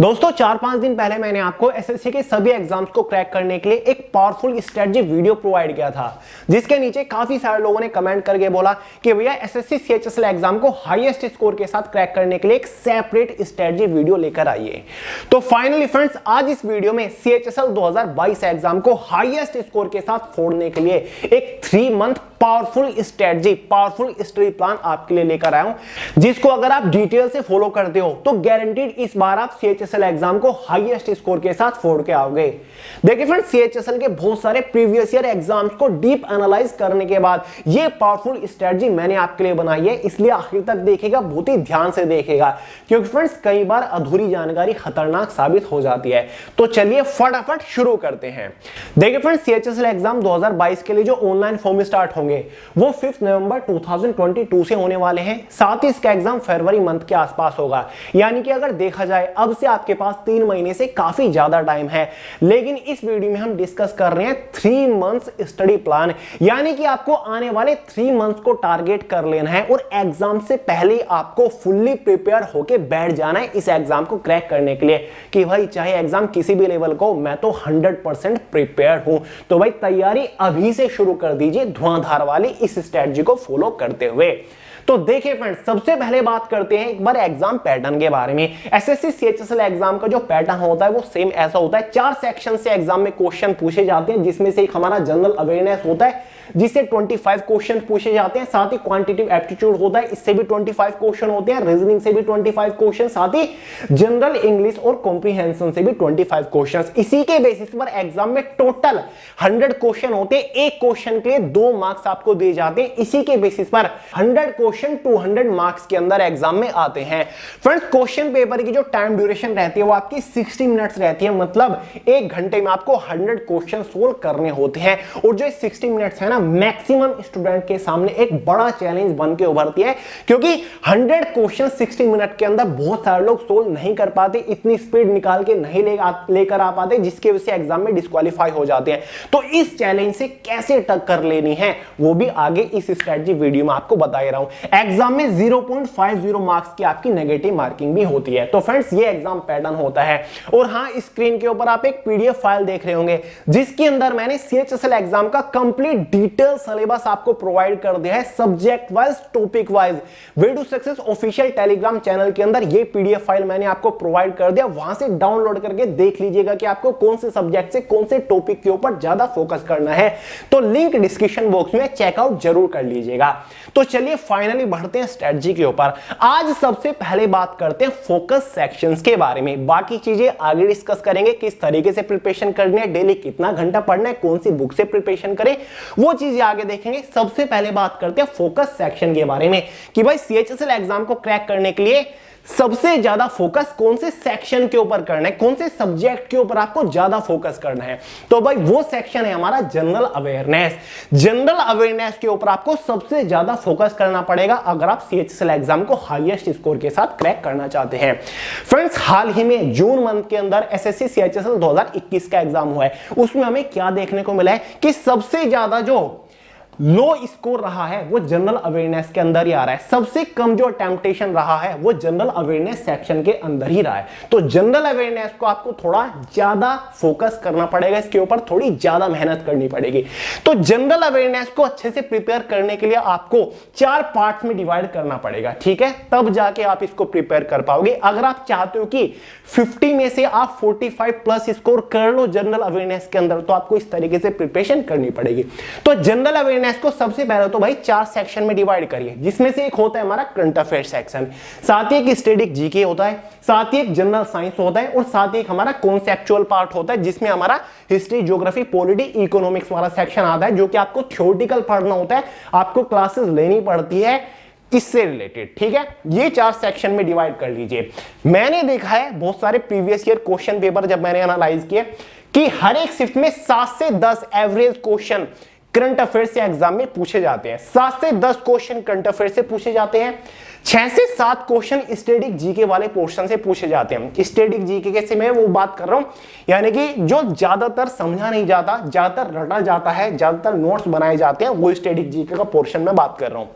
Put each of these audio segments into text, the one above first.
दोस्तों 4-5 दिन पहले मैंने आपको एसएससी के सभी एग्जाम्स को क्रैक करने के लिए एक पावरफुल स्ट्रेटजी वीडियो प्रोवाइड किया था, जिसके नीचे काफी सारे लोगों ने कमेंट करके बोला कि भैया एसएससी सीएचएसएल एग्जाम को हाईएस्ट स्कोर के साथ क्रैक करने के लिए एक सेपरेट स्ट्रेटजी वीडियो लेकर आइए। तो फाइनली फ्रेंड्स, आज इस वीडियो में सीएचएसएल 2022 एग्जाम को हाईएस्ट स्कोर के साथ फोड़ने के लिए एक 3 month powerful strategy, powerful study plan आपके लिए लेकर आया हूं, जिसको अगर आप डिटेल से फॉलो करते हो तो गारंटीड इस बार आप सीएचएसएल एग्जाम को हाईएस्ट स्कोर के साथ फोड़ के आओगे। देखिए फ्रेंड्स, सीएचएसएल के बहुत सारे प्रीवियस ईयर एग्जाम्स को डीप एनालाइज करने के बाद ये पावरफुल स्ट्रेटजी मैंने आपके लिए बनाई है, इसलिए आखिर तक देखिएगा, बहुत ही ध्यान से देखिएगा, क्योंकि फ्रेंड्स कई बार अधूरी जानकारी खतरनाक साबित हो जाती है। तो चलिए फटाफट शुरू करते हैं। देखिए फ्रेंड्स, सीएचएसएल एग्जाम 2022 के लिए जो ऑनलाइन फॉर्म स्टार्ट होंगे वो 5 नवंबर 2022 से होने वाले हैं। साथ ही इसका एग्जाम फरवरी मंथ के आसपास होगा, यानी कि अगर देखा जाए अब से आपके पास 3 महीने से काफी ज्यादा टाइम है। लेकिन इस वीडियो में हम डिस्कस कर रहे हैं 3 मंथ्स स्टडी प्लान, यानी कि आपको आने वाले 3 मंथ्स को टारगेट कर लेना है और एग्जाम से पहले आपको फुल्ली प्रिपेयर होकर बैठ जाना है इस एग्जाम को क्रैक करने के लिए कि भाई चाहे एग्जाम किसी भी लेवल को, मैं तो 100% प्रिपेयर हूं। तो भाई तैयारी अभी से शुरू कर दीजिए धुआंधार वाली इस स्ट्रेटजी को फॉलो करते हुए। तो देखिए फ्रेंड्स, सबसे पहले बात करते हैं एक बार एग्जाम पैटर्न के बारे में। एसएससी सीएचएसएल एग्जाम का जो पैटर्न होता है वो सेम ऐसा होता है। 4 सेक्शन से एग्जाम में क्वेश्चन पूछे जाते हैं, जिसमें से एक हमारा जनरल अवेयरनेस होता है जिससे 25 क्वेश्चन पूछे जाते हैं। साथ ही क्वांटिटेटिव एप्टीट्यूड होता है, इससे भी 25 क्वेश्चन होते हैं। रीजनिंग से भी 25 क्वेश्चन, साथ ही जनरल इंग्लिश और कॉम्प्रिहेंशन से भी 25 क्वेश्चन। इसी के बेसिस पर एग्जाम में टोटल 100 क्वेश्चन होते हैं। एक क्वेश्चन के लिए 2 मार्क्स आपको दिए जाते हैं। इसी के बेसिस पर 100 क्वेश्चन 200 मार्क्स के अंदर एग्जाम में आते हैं। फ्रेंड्स, क्वेश्चन पेपर की जो टाइम ड्यूरेशन रहती है वो आपकी 60 मिनट्स रहती है, मतलब 1 घंटे में आपको 100 क्वेश्चन सोल्व करने होते हैं। और जो 60 मिनट्स है ना, मैक्सिमम स्टूडेंट के सामने एक बड़ा चैलेंज बन के उभरती है, क्योंकि 100 क्वेश्चन 60 मिनट के अंदर बहुत सारे लोग सोल्व नहीं कर पाते, इतनी स्पीड निकाल के नहीं लेकर आ पाते, जिसकी वजह से एग्जाम में डिस्क्वालीफाई हो जाते हैं। तो इस चैलेंज से कैसे टक्कर लेनी है वो भी आगे इस स्ट्रेटजी वीडियो में आपको बता रहा हूं। एग्जाम में 0.50 मार्क्स की आपकी नेगेटिव मार्किंग भी होती है। तो फ्रेंड्स, ये एग्जाम पैटर्न होता है। और हां, स्क्रीन के ऊपर आप एक पीडीएफ फाइल देख रहे होंगे, जिसके अंदर मैंने सीएचएसएल एग्जाम का कंप्लीट डिटेल सिलेबस आपको प्रोवाइड कर दिया है, subject wise, topic wise. Way to success official Telegram channel के अंदर ये पीडीएफ फाइल मैंने आपको प्रोवाइड कर दिया। वहां से डाउनलोड करके देख लीजिएगा कि आपको कौन से सब्जेक्ट से कौन से टॉपिक के ऊपर ज्यादा फोकस करना है। तो लिंक डिस्क्रिप्शन बॉक्स में चेकआउट जरूर कर लीजिएगा। तो चलिए फाइनली बढ़ते हैं स्ट्रेटजी के ऊपर। आज सबसे पहले बात करते हैं फोकस सेक्शंस के बारे में। बाकी चीजें आगे डिस्कस करेंगे, किस तरीके से प्रिपरेशन करनी है, डेली कितना घंटा पढ़ना है, कौन सी बुक से प्रिपरेशन करें, वो चीजें आगे देखेंगे। सबसे पहले बात करते हैं फोकस सेक्शन के बारे में कि भाई सीएचएसएल एग्जाम को क्रैक करने के लिए सबसे ज्यादा फोकस कौन से सेक्शन के ऊपर करना है, कौन से सब्जेक्ट के ऊपर आपको ज्यादा फोकस करना है। तो भाई वो सेक्शन है हमारा जनरल अवेयरनेस। जनरल अवेयरनेस के ऊपर आपको सबसे ज्यादा फोकस करना पड़ेगा अगर आप सीएचएसएल एग्जाम को हाईएस्ट स्कोर के साथ क्रैक करना चाहते हैं। फ्रेंड्स, हाल ही में जून मंथ के अंदर एसएससी सीएचएसएल 2021 का एग्जाम हुआ है। उसमें हमें क्या देखने को मिला है कि सबसे ज्यादा जो लो स्कोर रहा है वो जनरल अवेयरनेस के अंदर ही आ रहा है। सबसे कम जो टेम्पटेशन रहा है वो जनरल अवेयरनेस सेक्शन के अंदर ही रहा है। तो जनरल अवेयरनेस को आपको थोड़ा ज्यादा फोकस करना पड़ेगा, इसके ऊपर थोड़ी ज्यादा मेहनत करनी पड़ेगी। तो जनरल अवेयरनेस को अच्छे से प्रिपेयर करने के लिए आपको 4 पार्ट्स में डिवाइड करना पड़ेगा, ठीक है, तब जाके आप इसको प्रिपेयर कर पाओगे। अगर आप चाहते हो कि 50 में से आप 45 प्लस स्कोर कर लो जनरल अवेयरनेस के अंदर, तो आपको इस तरीके से प्रिपरेशन करनी पड़ेगी। तो जनरल अवेयरनेस को सबसे पहले तो भाई 4 सेक्शन में डिवाइड करिए, जिसमें से एक होता है हमारा करंट अफेयर सेक्शन, साथ ही एक स्टैटिक जीके होता है, साथ ही एक जनरल साइंस होता है, और साथ ही एक हमारा कॉन्सेप्चुअल पार्ट होता है, जिसमें हमारा हिस्ट्री, ज्योग्राफी, पॉलिटी, इकोनॉमिक्स वाला सेक्शन आता है, जो कि आपको थ्योरेटिकल पढ़ना होता है, आपको क्लासेस लेनी पड़ती है इससे रिलेटेड, ठीक है। ये 4 सेक्शन में डिवाइड कर लीजिए। मैंने देखा है बहुत सारे प्रीवियस ईयर क्वेश्चन पेपर जब मैंने एनालाइज किए कि हर एक शिफ्ट में 7 से 10 एवरेज क्वेश्चन करंट अफेयर से एग्जाम में पूछे जाते हैं। 7 से 10 क्वेश्चन करंट अफेयर से पूछे जाते हैं। 6 से 7 क्वेश्चन स्टैटिक जीके वाले पोर्शन से पूछे जाते हैं। स्टैटिक जीके के से मैं वो बात कर रहा हूं, यानी कि जो ज्यादातर समझा नहीं जाता, ज्यादातर रटा जाता है, ज्यादातर नोट्स बनाए जाते हैं, वो स्टैटिक जीके का पोर्शन में बात कर रहा हूं।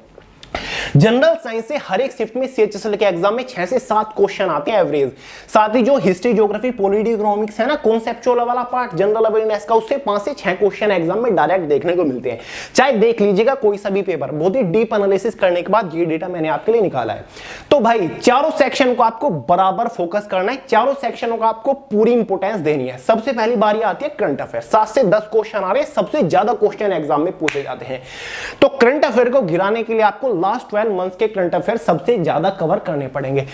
जनरल साइंस से हर एक शिफ्ट में सीएचएसएल के एग्जाम में 6 से 7 क्वेश्चन आते हैं एवरेज। साथ ही जो हिस्ट्री, ज्योग्राफी, पॉलिटी, इकोनॉमिक्स है ना, कॉन्सेप्चुअल वाला पार्ट जनरल अवेयरनेस का, उससे 5 से 6 क्वेश्चन एग्जाम में डायरेक्ट देखने को मिलते हैं। चाहे देख लीजिएगा कोई सा भी पेपर, बहुत ही डीप एनालिसिस करने के बाद ये डेटा मैंने आपके लिए निकाला है। तो भाई चारों सेक्शन को आपको बराबर फोकस करना है, चारों सेक्शनों को आपको पूरी इंपोर्टेंस देनी है। सबसे पहली बारी आती है करंट अफेयर। 7 से 10 क्वेश्चन आ रहे हैं, सबसे ज्यादा क्वेश्चन एग्जाम में पूछे जाते हैं। तो करंट अफेयर को गिराने के लिए आपको लास्ट 12 मंथ्स के करंट अफेयर सबसे ज्यादा कवर करने पड़ेंगे।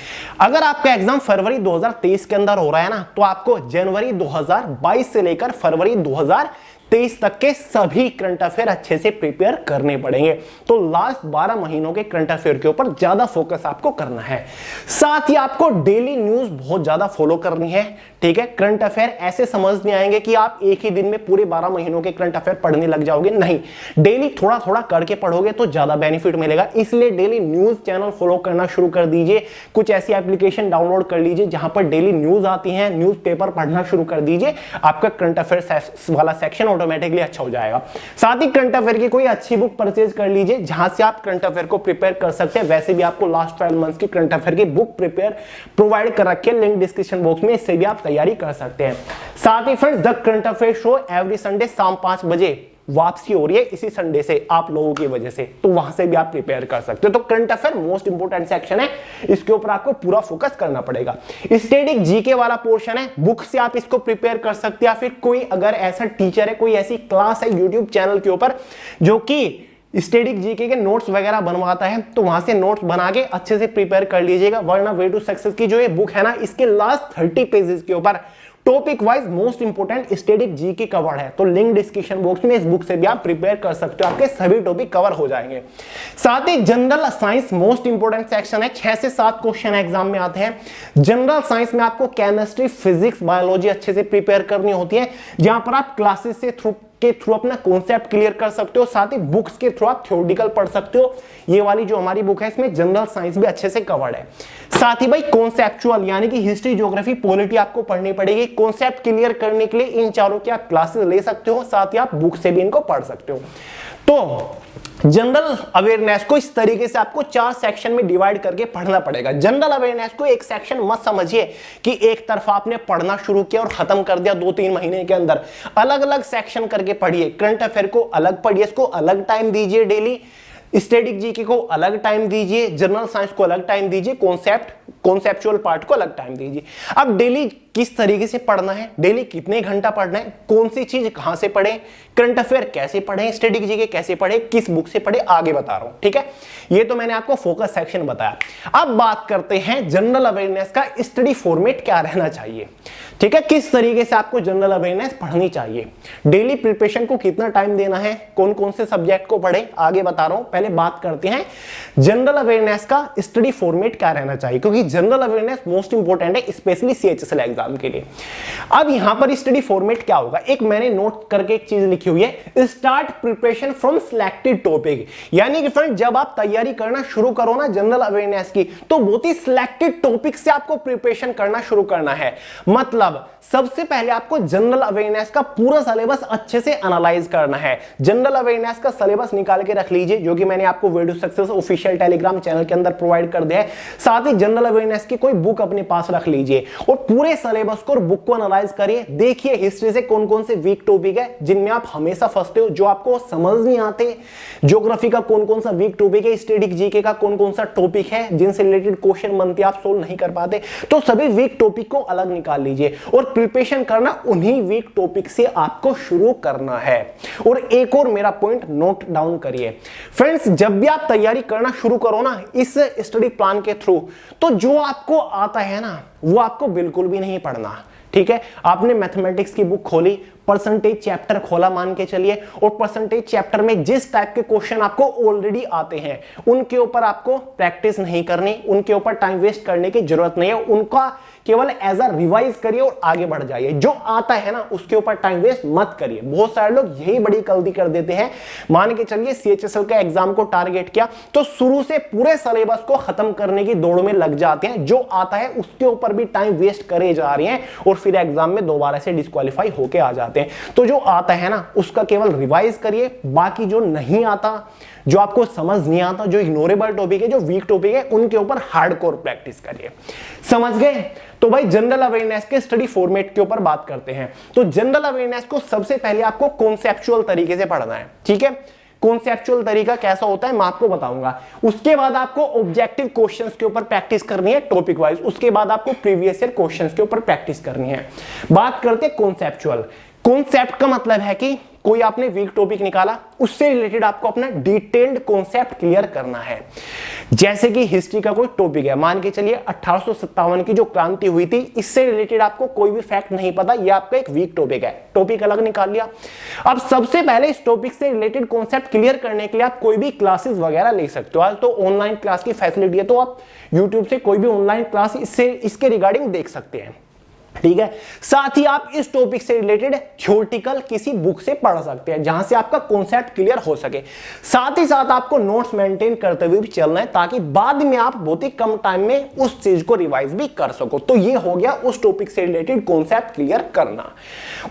अगर आपका एग्जाम फरवरी 2023 के अंदर हो रहा है ना, तो आपको जनवरी 2022 से लेकर फरवरी 2023 तक के सभी करंट अफेयर अच्छे से प्रिपेयर करने पड़ेंगे। तो लास्ट 12 महीनों के करंट अफेयर के ऊपर ज्यादा फोकस आपको करना है। साथ ही आपको डेली न्यूज बहुत ज्यादा फॉलो करनी है, ठीक है। करंट अफेयर ऐसे समझ नहीं आएंगे कि आप एक ही दिन में पूरे 12 महीनों के करंट अफेयर पढ़ने लग जाओगे, नहीं। डेली थोड़ा थोड़ा करके पढ़ोगे तो ज्यादा बेनिफिट मिलेगा। इसलिए डेली न्यूज चैनल फॉलो करना शुरू कर दीजिए। कुछ ऐसी एप्लीकेशन डाउनलोड कर लीजिए जहां पर डेली न्यूज आती है, न्यूज पेपर पढ़ना शुरू कर दीजिए। आपका करंट अफेयर वाला सेक्शन ऑटोमेटिकली अच्छा हो जाएगा। साथ ही करंट अफेयर की कोई अच्छी बुक परचेज कर लीजिए जहां से आप करंट अफेयर को प्रिपेयर कर सकते हैं। वैसे भी आपको लास्ट 12 मंथ्स की करंट अफेयर की बुक प्रोवाइड कर रखी है, लिंक डिस्क्रिप्शन बॉक्स में, इससे भी आप तैयारी कर सकते हैं। साथ ही friends, the current affair show every Sunday शाम 5 बजे वापसी हो रही है इसी संडे से आप लोगों की वजह से, तो वहां से भी आप प्रिपेयर कर सकते हो। तो current affair most important section है, इसके ऊपर आपको पूरा फोकस करना पड़ेगा। स्टैटिक जीके वाला पोर्शन है, बुक से आप इसको प्रिपेयर कर सकते हैं, या फिर कोई अगर ऐसा टीचर है, कोई ऐसी क्लास है यूट्यूब चैनल के ऊपर जो कि स्टैटिक जीके के नोट्स वगैरह बनवाता है, तो वहां से नोट्स बना के अच्छे से प्रिपेयर कर लीजिएगा। वरना वे टू सक्सेस की जो ये बुक है ना, इसके लास्ट 30 पेजेस के ऊपर topic wise most important static GK covered है। तो लिंक डिस्क्रिप्शन बॉक्स में इस बुक से भी आप प्रिपेयर कर सकते हो, आपके सभी टॉपिक कवर हो जाएंगे। साथ ही general science most important section है, 6 से 7 क्वेश्चन एग्जाम में आते हैं। जनरल साइंस में आपको केमिस्ट्री, फिजिक्स, बायोलॉजी अच्छे से प्रिपेयर करनी होती है, जहां पर आप क्लासेस के थ्रू अपना कॉन्सेप्ट क्लियर कर सकते हो। साथ ही बुक्स के थ्रू आप थ्योरेटिकल पढ़ सकते हो। ये वाली जो हमारी बुक है, इसमें जनरल साइंस भी अच्छे से कवर्ड है। साथ ही भाई कॉन्सेप्चुअल यानी कि हिस्ट्री, ज्योग्राफी, पॉलिटी आपको पढ़नी पड़ेगी। कॉन्सेप्ट क्लियर करने के लिए इन चारों की आप क्लासेस ले सकते हो, साथ ही आप बुक से भी इनको पढ़ सकते हो। तो जनरल अवेयरनेस को इस तरीके से आपको 4 सेक्शन में डिवाइड करके पढ़ना पड़ेगा। जनरल अवेयरनेस को एक सेक्शन मत समझिए कि एक तरफा आपने पढ़ना शुरू किया और खत्म कर दिया 2-3 महीने के अंदर। अलग अलग सेक्शन करके पढ़िए। करंट अफेयर को अलग पढ़िए, इसको अलग टाइम दीजिए डेली। स्टैटिक जीके को अलग टाइम दीजिए, जनरल साइंस को अलग टाइम दीजिए, कॉन्सेप्चुअल पार्ट को अलग टाइम दीजिए। अब डेली किस तरीके से पढ़ना है, डेली कितने घंटा पढ़ना है, कौन सी चीज कहां से पढ़े, करंट अफेयर कैसे पढ़े, स्टैटिक जीके कैसे पढ़े, किस बुक से पढ़े, आगे बता रहा हूं, ठीक है। ये तो मैंने आपको फोकस सेक्शन बताया। अब बात करते हैं जनरल अवेयरनेस का स्टडी फॉर्मेट क्या रहना चाहिए, ठीक है। किस तरीके से आपको जनरल अवेयरनेस पढ़नी चाहिए, डेली प्रिपरेशन को कितना टाइम देना है, कौन कौन से सब्जेक्ट को पढ़े, आगे बता रहा हूं। पहले बात करते हैं जनरल अवेयरनेस का स्टडी फॉर्मेट क्या रहना चाहिए, क्योंकि जनरल अवेयरनेस मोस्ट इंपोर्टेंट है, स्पेशली सीएचएसएल एग्जाम के लिए। अब यहां पर स्टडी फॉर्मेट क्या होगा, एक मैंने नोट करके एक चीज लिखी हुई है, start preparation from selected topic. यानी कि फ्रेंड, जब आप तैयारी करना शुरू करो ना जनरल अवेयरनेस की, तो बहुत ही सिलेक्टेड टॉपिक से आपको प्रिपरेशन करना शुरू करना है। मतलब सबसे पहले आपको जनरल अवेयरनेस का पूरा सिलेबस अच्छे से एनालाइज करना है। जनरल अवेयरनेस का सिलेबस निकाल के रख लीजिए, जो कि मैंने आपको way to success official Telegram channel के अंदर प्रोवाइड कर दिया है। साथ ही जनरल अवेयरनेस की कोई बुक अपने पास रख लीजिए और पूरे सिलेबस को, बुक को एनालाइज करिए। देखिए हिस्ट्री से कौन कौन से वीक टॉपिक है जिनमें आप हमेशा फंसते हो, जो आपको समझ नहीं आते। ज्योग्राफी का कौन कौन सा वीक टॉपिक है, स्टैटिक जीके का कौन कौन सा टॉपिक है जिनसे रिलेटेड क्वेश्चन बनते आप सोल्व नहीं कर पाते। तो सभी वीक टॉपिक को अलग निकाल लीजिए और प्रिपरेशन करना उन्हीं वीक टॉपिक से आपको शुरू करना है। और एक और मेरा पॉइंट नोट डाउन करिए फ्रेंड्स, जब भी आप तैयारी करना शुरू करो ना इस स्टडी प्लान के थ्रू, तो जो आपको आता है ना वो आपको बिल्कुल भी नहीं पढ़ना, ठीक है। आपने मैथमेटिक्स की बुक खोली, परसेंटेज चैप्टर खोला मान के चलिए, और परसेंटेज चैप्टर में जिस टाइप के क्वेश्चन आपको ऑलरेडी आते हैं उनके ऊपर आपको प्रैक्टिस नहीं करनी, उनके ऊपर टाइम वेस्ट करने की जरूरत नहीं है। उनका केवल एज अ रिवाइज करिए और आगे बढ़ जाइए। जो आता है ना उसके ऊपर टाइम वेस्ट मत करिए। बहुत सारे लोग यही बड़ी गलती कर देते हैं। मान के चलिए सीएचएसएल का एग्जाम को टारगेट किया तो शुरू से पूरे सिलेबस को खत्म करने की दौड़ में लग जाते हैं। जो आता है उसके ऊपर भी टाइम वेस्ट करे जा रहे हैं और फिर एग्जाम में दोबारा से डिस्क्वालीफाई होके आ जाते हैं। तो जो आता है ना उसका केवल रिवाइज करिए, बाकी जो नहीं आता, जो आपको समझ नहीं आता, जो इग्नोरेबल टॉपिक है, जो वीक टॉपिक है, उनके ऊपर हार्डकोर प्रैक्टिस करिए। समझ गए? तो भाई जनरल अवेयरनेस के स्टडी फॉर्मेट के ऊपर बात करते हैं। तो जनरल अवेयरनेस को सबसे पहले आपको कॉन्सेप्चुअल तरीके से पढ़ना है, ठीक है। कॉन्सेप्चुअल तरीका कैसा होता है मैं आपको बताऊंगा। उसके बाद आपको ऑब्जेक्टिव क्वेश्चंस के ऊपर प्रैक्टिस करनी है टॉपिक वाइज। उसके बाद आपको प्रीवियस ईयर क्वेश्चंस के ऊपर प्रैक्टिस करनी है। बात करते हैं कॉन्सेप्चुअल। कॉन्सेप्ट का मतलब है कि कोई आपने वीक टॉपिक निकाला, उससे रिलेटेड आपको अपना डिटेल्ड कॉन्सेप्ट क्लियर करना है। जैसे कि हिस्ट्री का कोई टॉपिक है, मान के चलिए 1857 की जो क्रांति हुई थी, इससे रिलेटेड आपको कोई भी फैक्ट नहीं पता, ये आपका एक वीक टॉपिक है, टॉपिक अलग निकाल लिया। अब सबसे पहले इस टॉपिक से रिलेटेड कॉन्सेप्ट क्लियर करने के लिए आप कोई भी क्लासेस वगैरह ले सकते हो। आज तो ऑनलाइन क्लास की फैसिलिटी है, तो आप यूट्यूब से कोई भी ऑनलाइन क्लास इसके रिगार्डिंग देख सकते हैं, ठीक है। साथ ही आप इस टॉपिक से रिलेटेड थ्योरेटिकल किसी बुक से पढ़ सकते हैं, जहां से आपका कॉन्सेप्ट क्लियर हो सके। साथ ही साथ आपको नोट्स मेंटेन करते हुए भी चलना है, ताकि बाद में आप बहुत ही कम टाइम में उस चीज को रिवाइज भी कर सको। तो ये हो गया उस टॉपिक से रिलेटेड कॉन्सेप्ट क्लियर करना।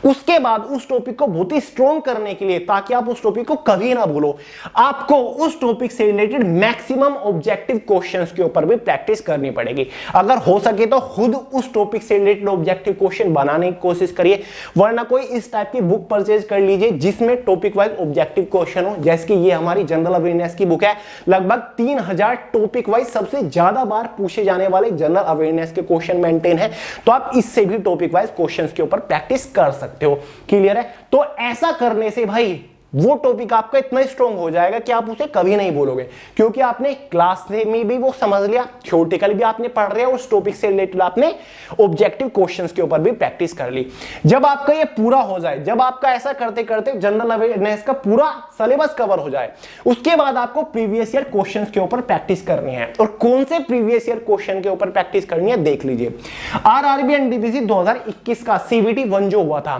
उसके बाद उस टॉपिक को बहुत ही स्ट्रॉन्ग करने के लिए, ताकि आप उस टॉपिक को कभी ना भूलो, आपको उस टॉपिक से रिलेटेड मैक्सिमम ऑब्जेक्टिव क्वेश्चंस के ऊपर भी प्रैक्टिस करनी पड़ेगी। अगर हो सके तो खुद उस टॉपिक से रिलेटेड ऑब्जेक्टिव क्वेश्चन बनाने की कोशिश करिए, वरना कोई इस टाइप की बुक परचेज कर लीजिए जिसमें टॉपिक वाइज ऑब्जेक्टिव क्वेश्चन हो। जैसे कि ये हमारी जनरल अवेयरनेस की बुक है, लगभग 3000 टॉपिक वाइज सबसे ज्यादा बार पूछे जाने वाले जनरल अवेयरनेस के क्वेश्चन मेंटेन है। तो आप इससे भी टॉपिक वाइज क्वेश्चंस के ऊपर प्रैक्टिस कर सकते हो। क्लियर है? तो ऐसा करने से भाई वो टॉपिक आपका इतना स्ट्रॉन्ग हो जाएगा कि आप उसे कभी नहीं भूलोगे, क्योंकि आपने क्लास में भी वो समझ लिया, थ्योरेटिकल भी आपने पढ़ रहे हो, उस टॉपिक से रिलेटेड आपने ऑब्जेक्टिव क्वेश्चंस के ऊपर भी प्रैक्टिस कर ली। जब आपका ये पूरा हो जाए, जब आपका ऐसा करते करते जनरल अवेयरनेस का पूरा सिलेबस कवर हो जाए, उसके बाद आपको प्रीवियस ईयर क्वेश्चंस के ऊपर प्रैक्टिस करनी है। और कौन से प्रीवियस ईयर क्वेश्चन के ऊपर प्रैक्टिस करनी है देख लीजिए। आरआरबी एनटीपीसी 2021 का सीबीटी 1 जो हुआ था,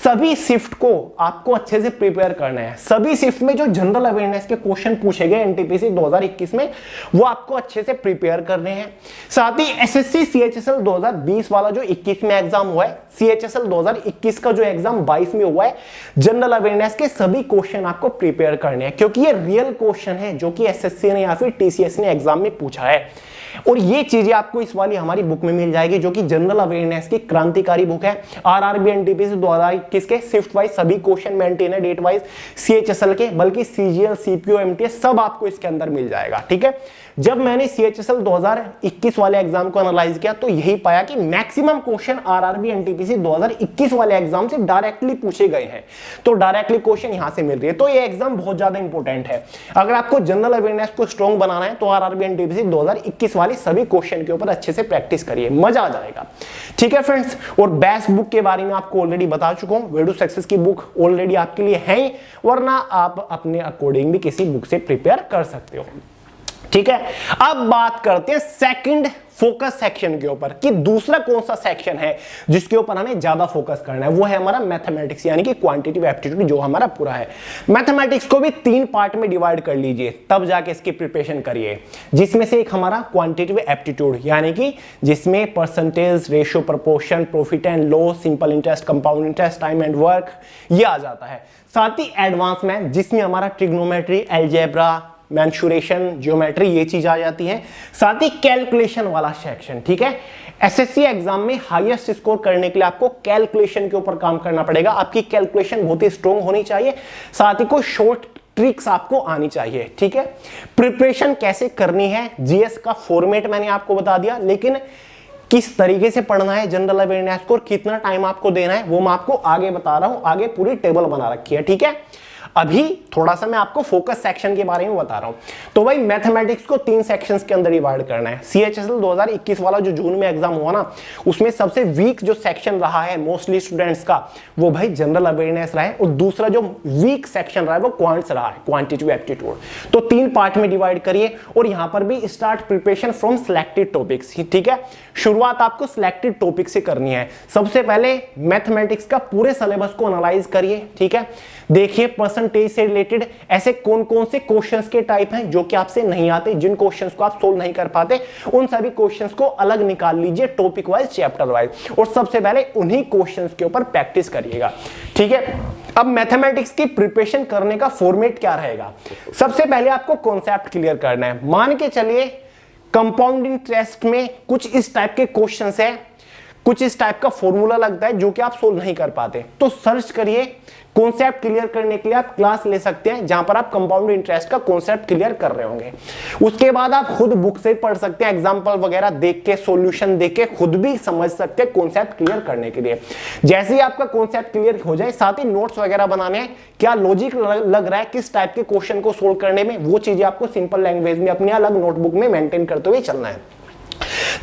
सभी शिफ्ट को आपको अच्छे से प्रिपेयर करना है। सभी शिफ्ट में जो जनरल अवेयरनेस के क्वेश्चन पूछे गए एनटीपीसी 2021 में, वो आपको अच्छे से प्रिपेयर करने हैं। साथ ही एसएससी सीएचएसएल 2020 वाला जो 21 में एग्जाम हुआ है, सीएचएसएल 2021 का जो एग्जाम 22 में हुआ है, जनरल अवेयरनेस के सभी क्वेश्चन आपको प्रिपेयर करने हैं, क्योंकि ये रियल क्वेश्चन है जो कि एसएससी ने या फिर टीसीएस ने एग्जाम में पूछा है। और ये चीजें आपको इस वाली हमारी बुक में मिल जाएगी, जो कि जनरल अवेयरनेस की क्रांतिकारी बुक है। आरआरबी एनटीपीसी 2021 के शिफ्ट वाइज सभी क्वेश्चन मेंटेन है, डेट वाइज सीएचएसएल के, बल्कि सीजीएल सीपीओ एमटीएस सब आपको इसके अंदर मिल जाएगा, ठीक है। जब मैंने सीएचएसएल 2021 वाले एग्जाम को एनालाइज किया, तो यही पाया कि मैक्सिमम क्वेश्चन आरआरबी एनटीपीसी 2021 वाले एग्जाम से डायरेक्टली पूछे गए हैं। तो डायरेक्टली क्वेश्चन यहां से मिल रही है, तो ये एग्जाम बहुत ज्यादा इंपॉर्टेंट है। अगर आपको जनरल अवेयरनेस को स्ट्रॉन्ग बनाना है, तो आरआरबी एनटीपीसी 2021 वाले सभी क्वेश्चन के ऊपर अच्छे से प्रैक्टिस करिए, मजा आ जाएगा, ठीक है फ्रेंड्स। और बेस्ट बुक के बारे में आपको ऑलरेडी बता चुका हूं, वे टू सक्सेस की बुक ऑलरेडी आपके लिए है ही, वरना आप अपने अकॉर्डिंग भी किसी बुक से प्रिपेयर कर सकते हो, ठीक है। अब बात करते हैं सेकंड फोकस सेक्शन के ऊपर, कि दूसरा कौन सा सेक्शन है जिसके ऊपर हमें ज्यादा फोकस करना है। वो है हमारा मैथमेटिक्स, यानी कि क्वांटिटेटिव एप्टीट्यूड, जो हमारा पूरा है। मैथमेटिक्स को भी 3 पार्ट में डिवाइड कर लीजिए, तब जाके इसकी प्रिपरेशन करिए। जिसमें से एक हमारा क्वांटिटेटिव एप्टीट्यूड, यानी कि जिसमें percentage, ratio, proportion, profit and loss, simple interest, compound interest, time and work, ये आ जाता है। साथ ही एडवांस मैथ, जिसमें हमारा ट्रिग्नोमेट्री, अलजेब्रा, मेंसुरेशन, ज्योमेट्री, ये चीज आ जाती है। साथ ही कैलकुलेशन वाला सेक्शन, ठीक है। एसएससी एग्जाम में हाईएस्ट स्कोर करने के लिए आपको कैलकुलेशन के ऊपर काम करना पड़ेगा। आपकी कैलकुलेशन बहुत ही स्ट्रॉन्ग होनी चाहिए, साथ ही कोई शॉर्ट ट्रिक्स आपको आनी चाहिए, ठीक है। प्रिपरेशन कैसे करनी है, जीएस का फॉर्मेट मैंने आपको बता दिया, लेकिन किस तरीके से पढ़ना है जनरल अवेयरनेस को, कितना टाइम आपको देना है, वो मैं आपको आगे बता रहा हूं। आगे पूरी टेबल बना रखी है, ठीक है। अभी थोड़ा सा मैं आपको फोकस सेक्शन के बारे में बता रहा हूं। तो भाई मैथमेटिक्स को 3 सेक्शंस के अंदर डिवाइड करना है। सीएचएसएल 2021 वाला जो जून में एग्जाम हुआ ना, उसमें सबसे वीक जो सेक्शन रहा है मोस्टली स्टूडेंट्स का, वो भाई जनरल अवेयरनेस रहा है। और दूसरा जो वीक सेक्शन रहा है वो क्वांट्स रहा है, क्वांटिटेटिव एप्टीट्यूड। तो 3 पार्ट में डिवाइड करिए, और यहां पर भी start preparation from selected topics, ठीक है। शुरुआत आपको सिलेक्टेड टॉपिक से करनी है। सबसे पहले मैथमेटिक्स का पूरे सिलेबस को एनालाइज करिए, ठीक है। देखिए परसेंट परसेंटेज से रिलेटेड ऐसे कौन कौन से क्वेश्चंस के टाइप हैं जो कि आपसे नहीं आते, जिन क्वेश्चंस को आप सोल्व नहीं कर पाते, उन सभी क्वेश्चंस को अलग निकाल लीजिए टॉपिक वाइज, चैप्टर वाइज, और सबसे पहले उन्हीं क्वेश्चंस के ऊपर प्रैक्टिस करिएगा। ठीक है, अब मैथमेटिक्स की प्रिपरेशन करने का फॉर्मेट क्या रहेगा? सबसे पहले आपको कॉन्सेप्ट क्लियर करना है। मान के चलिए कंपाउंड इंटरेस्ट में कुछ इस टाइप के क्वेश्चंस है, कुछ इस टाइप का फॉर्मूला लगता है जो कि आप सोल्व नहीं कर पाते, तो सर्च करिए। कॉन्सेप्ट क्लियर करने के लिए आप क्लास ले सकते हैं जहां पर आप कंपाउंड इंटरेस्ट का कॉन्सेप्ट क्लियर कर रहे होंगे। उसके बाद आप खुद बुक से पढ़ सकते हैं, एग्जांपल वगैरह देख के, सॉल्यूशन देख के खुद भी समझ सकते हैं कॉन्सेप्ट क्लियर करने के लिए। जैसे ही आपका कॉन्सेप्ट क्लियर हो जाए, साथ ही नोट्स वगैरह बनाने हैं, क्या लॉजिक लग रहा है किस टाइप के क्वेश्चन को सोल्व करने में, वो चीजें आपको सिंपल लैंग्वेज में अपनी अलग नोटबुक में मेंटेन करते हुए चलना है।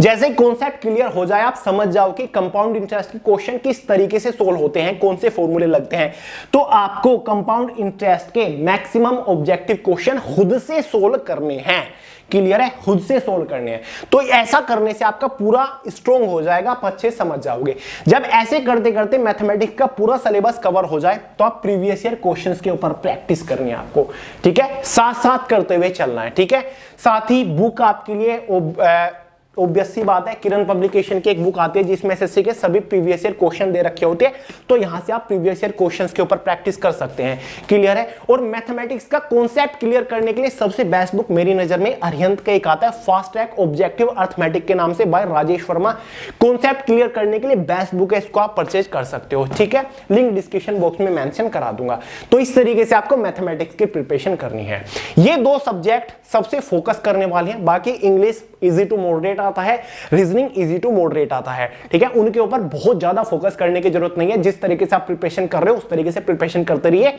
जैसे कॉन्सेप्ट क्लियर हो जाए, आप समझ जाओ कि कंपाउंड इंटरेस्ट के क्वेश्चन किस तरीके से सोल्व होते हैं, कौन से फॉर्मूले लगते हैं, तो आपको कंपाउंड इंटरेस्ट के मैक्सिमम ऑब्जेक्टिव क्वेश्चन खुद से सोल्व करने हैं। क्लियर है? खुद से सोल्व करने हैं। तो ऐसा करने से आपका पूरा स्ट्रॉन्ग हो जाएगा, आप अच्छे समझ जाओगे। जब ऐसे करते करते मैथमेटिक्स का पूरा सिलेबस कवर हो जाए, तो आप प्रीवियस ईयर क्वेश्चंस के ऊपर प्रैक्टिस करनी है आपको। ठीक है, साथ साथ करते हुए चलना है। ठीक है, साथ ही बुक आपके लिए ऑब्वियस सी बात है, किरण पब्लिकेशन की एक बुक आती है जिसमें एसएससी के सभी प्रीवियस ईयर क्वेश्चन दे रखे होते हैं, तो यहां से आप प्रीवियस ईयर क्वेश्चंस के ऊपर प्रैक्टिस कर सकते हैं। क्लियर है? और मैथमेटिक्स का कॉन्सेप्ट क्लियर करने के लिए सबसे बेस्ट बुक मेरी नजर में अरिहंत का एक आता है, फास्ट ट्रैक ऑब्जेक्टिव अर्थमेटिक के नाम से, by Rajesh Verma. Concept clear करने के लिए बेस्ट बुक है, इसको आप परचेज कर सकते हो। ठीक है, लिंक डिस्क्रिप्शन बॉक्स में मेंशन करा दूंगा। तो इस तरीके से आपको मैथमेटिक्स की प्रिपरेशन करनी है। ये दो सब्जेक्ट सबसे फोकस करने वाले हैं, बाकी इंग्लिश इजी टू मॉडरेट आता है, रीजनिंग इजी टू मॉडरेट आता है। ठीक है, उनके ऊपर बहुत ज्यादा फोकस करने की जरूरत नहीं है। जिस तरीके से आप प्रिपरेशन कर रहे हो उस तरीके से प्रिपरेशन करते रहिए,